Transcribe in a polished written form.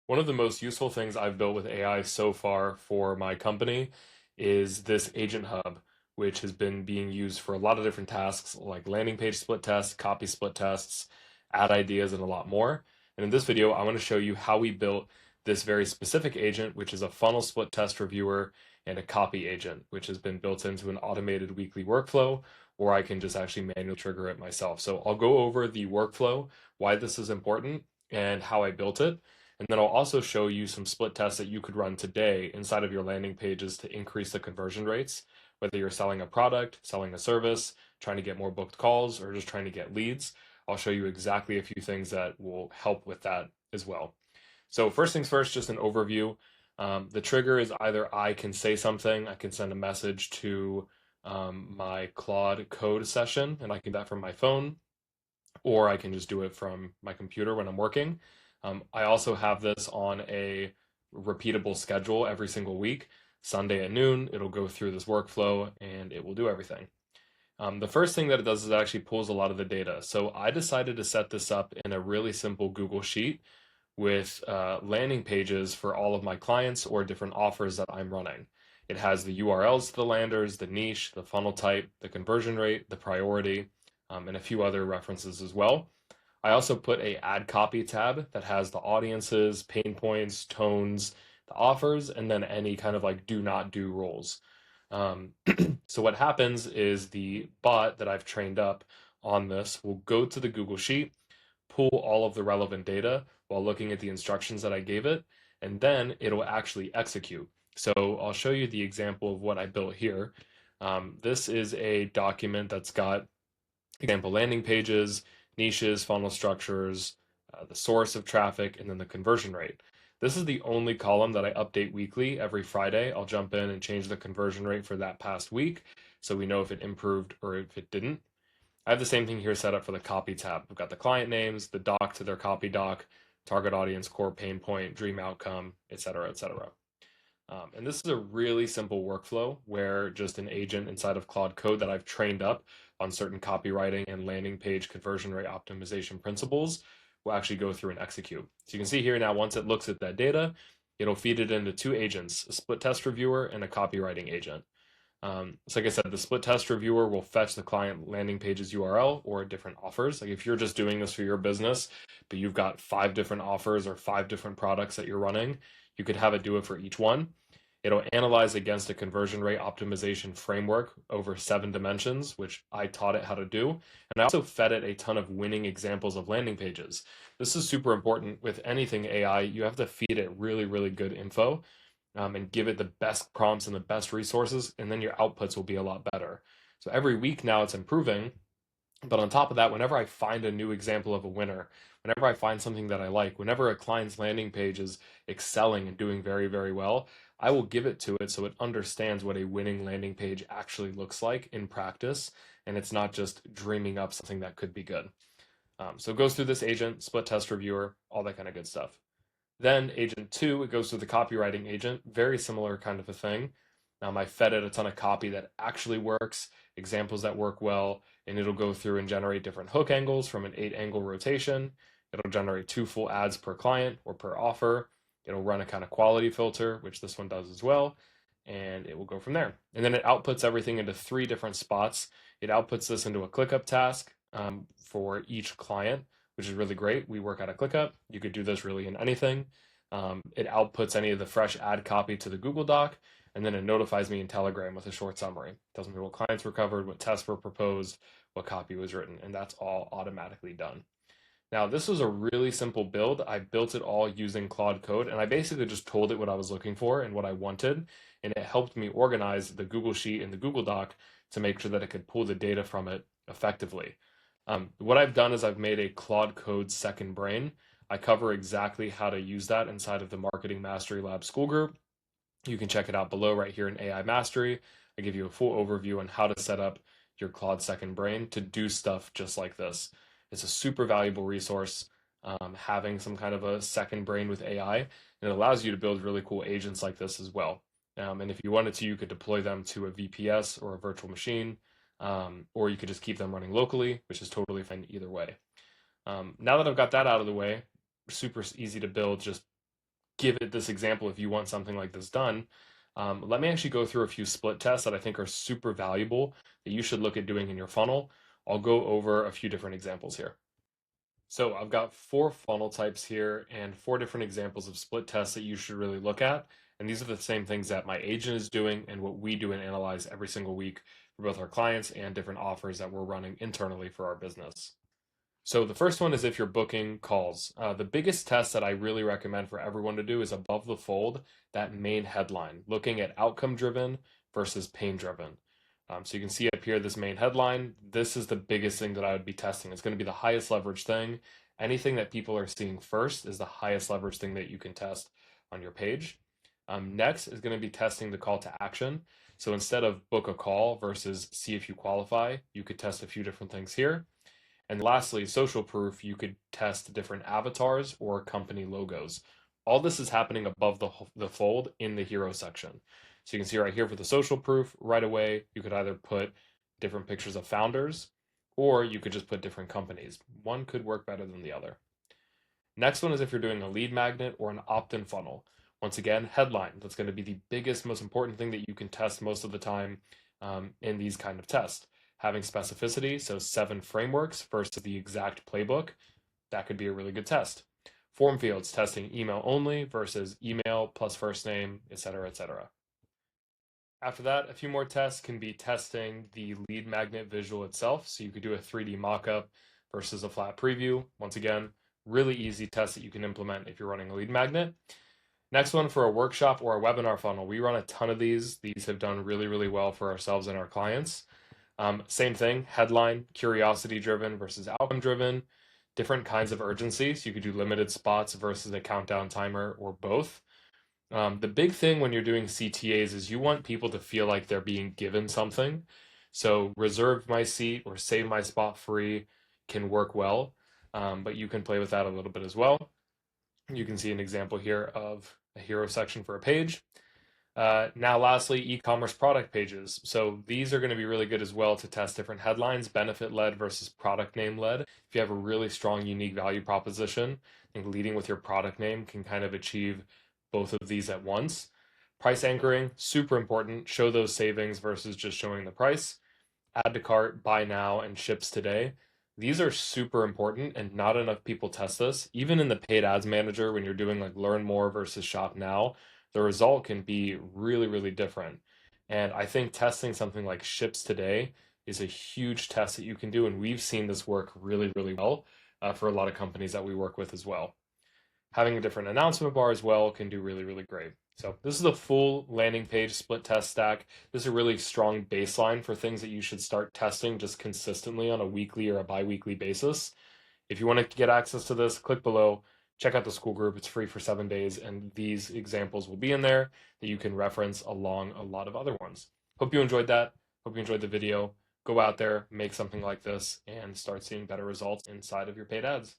One of the most useful things I've built with AI so far for my company is this Agent Hub, which has been being used for a lot of different tasks like landing page split tests, copy split tests, ad ideas, and a lot more. And in this video, I want to show you how we built this very specific agent, which is a funnel split test reviewer and a copy agent, which has been built into an automated weekly workflow, or I can just actually manually trigger it myself. So I'll go over the workflow, why this is important, and how I built it. And then I'll also show you some split tests that you could run today inside of your landing pages to increase the conversion rates, whether you're selling a product, selling a service, trying to get more booked calls, or just trying to get leads. I'll show you exactly a few things that will help with that as well. So first things first, just an overview. The trigger is either I can say something, I can send a message to my Claude code session, and I can do that from my phone, or I can just do it from my computer when I'm working. I also have this on a repeatable schedule every single week. Sunday at noon, it'll go through this workflow and it will do everything. The first thing that it does is it actually pulls a lot of the data. So I decided to set this up in a really simple Google Sheet with landing pages for all of my clients or different offers that I'm running. It has the URLs to the landers, the niche, the funnel type, the conversion rate, the priority, and a few other references as well. I also put a add copy tab that has the audiences, pain points, tones, the offers, and then any kind of like do not do rules. Um, so what happens is the bot that I've trained up on this will go to the Google Sheet, pull all of the relevant data while looking at the instructions that I gave it, and then it'll actually execute. So I'll show you the example of what I built here. This is a document that's got example landing pages, niches, funnel structures, the source of traffic, and then the conversion rate. This is the only column that I update weekly. Every Friday, I'll jump in and change the conversion rate for that past week so we know if it improved or if it didn't. I have the same thing here set up for the copy tab. We've got the client names, the doc to their copy doc, target audience, core pain point, dream outcome, etc., etc. And this is a really simple workflow where just an agent inside of Claude Code that I've trained up on certain copywriting and landing page conversion rate optimization principles will actually go through and execute. So you can see here now, once it looks at that data, it'll feed it into two agents, a split test reviewer and a copywriting agent. So like I said, the split test reviewer will fetch the client landing page's URL or different offers. Like if you're just doing this for your business, but you've got 5 different offers or 5 different products that you're running, you could have it do it for each one. It'll analyze against a conversion rate optimization framework over 7 dimensions, which I taught it how to do. And I also fed it a ton of winning examples of landing pages. This is super important with anything AI. You have to feed it really, really good info and give it the best prompts and the best resources, and then your outputs will be a lot better. So every week now it's improving. But on top of that, whenever I find a new example of a winner, whenever I find something that I like, whenever a client's landing page is excelling and doing very, very well, I will give it to it so it understands what a winning landing page actually looks like in practice, and it's not just dreaming up something that could be good. So it goes through this agent, split test reviewer, all that kind of good stuff. Then agent two, it goes to the copywriting agent, very similar kind of a thing. I fed it a ton of copy that actually works, examples that work well, and it'll go through and generate different hook angles from an 8 angle rotation. It'll generate 2 full ads per client or per offer. It'll run a kind of quality filter, which this one does as well, and it will go from there. And then it outputs everything into 3 different spots. It outputs this into a ClickUp task for each client, which is really great. We work out of ClickUp. You could do this really in anything. It outputs any of the fresh ad copy to the Google Doc, and then it notifies me in Telegram with a short summary. It tells me what clients were covered, what tests were proposed, what copy was written, and that's all automatically done. Now, this was a really simple build. I built it all using Claude Code, and I basically just told it what I was looking for and what I wanted, and it helped me organize the Google Sheet and the Google Doc to make sure that it could pull the data from it effectively. What I've done is I've made a Claude Code second brain. I cover exactly how to use that inside of the Marketing Mastery Lab school group. You can check it out below right here in AI Mastery. I give you a full overview on how to set up your Claude second brain to do stuff just like this. It's a super valuable resource, having some kind of a second brain with AI, and it allows you to build really cool agents like this as well. And if you wanted to, you could deploy them to a VPS or a virtual machine, or you could just keep them running locally, which is totally fine either way. Now that I've got that out of the way, super easy to build, just give it this example if you want something like this done, let me actually go through a few split tests that I think are super valuable that you should look at doing in your funnel. I'll go over a few different examples here. So I've got four funnel types here and four different examples of split tests that you should really look at. And these are the same things that my agent is doing and what we do and analyze every single week for both our clients and different offers that we're running internally for our business. So the first one is if you're booking calls. The biggest test that I really recommend for everyone to do is above the fold, that main headline, looking at outcome driven versus pain driven. So you can see up here this main headline. This is the biggest thing that I would be testing. It's going to be the highest leverage thing. Anything that people are seeing first is the highest leverage thing that you can test on your page. Next is going to be testing the call to action. So instead of book a call versus see if you qualify, you could test a few different things here. And lastly, social proof, you could test different avatars or company logos. All this is happening above the fold in the hero section. So you can see right here for the social proof, right away, you could either put different pictures of founders, or you could just put different companies. One could work better than the other. Next one is if you're doing a lead magnet or an opt-in funnel. Once again, headline. That's going to be the biggest, most important thing that you can test most of the time in these kind of tests. Having specificity, so 7 frameworks versus the exact playbook, that could be a really good test. Form fields, testing email only versus email plus first name, etc., etc. After that, a few more tests can be testing the lead magnet visual itself. So you could do a 3D mockup versus a flat preview. Once again, really easy test that you can implement if you're running a lead magnet. Next one for a workshop or a webinar funnel. We run a ton of these. These have done really, really well for ourselves and our clients. Same thing, headline, curiosity driven versus outcome driven, different kinds of urgency. So you could do limited spots versus a countdown timer or both. The big thing when you're doing CTAs is you want people to feel like they're being given something. So reserve my seat or save my spot free can work well, but you can play with that a little bit as well. You can see an example here of a hero section for a page. Now, lastly, e-commerce product pages. So these are going to be really good as well to test different headlines, benefit-led versus product name-led. If you have a really strong, unique value proposition, I think leading with your product name can kind of achieve both of these at once. Price anchoring, super important. Show those savings versus just showing the price. Add to cart, buy now, and ships today. These are super important and not enough people test this. Even in the paid ads manager, when you're doing like learn more versus shop now, the result can be really, really different. And I think testing something like ships today is a huge test that you can do. And we've seen this work really, really well for a lot of companies that we work with as well. Having a different announcement bar as well can do really, really great. So this is the full landing page split test stack. This is a really strong baseline for things that you should start testing just consistently on a weekly or a bi-weekly basis. If you want to get access to this, click below, check out the school group. It's free for 7 days, and these examples will be in there that you can reference along a lot of other ones. Hope you enjoyed that. Hope you enjoyed the video. Go out there, make something like this, and start seeing better results inside of your paid ads.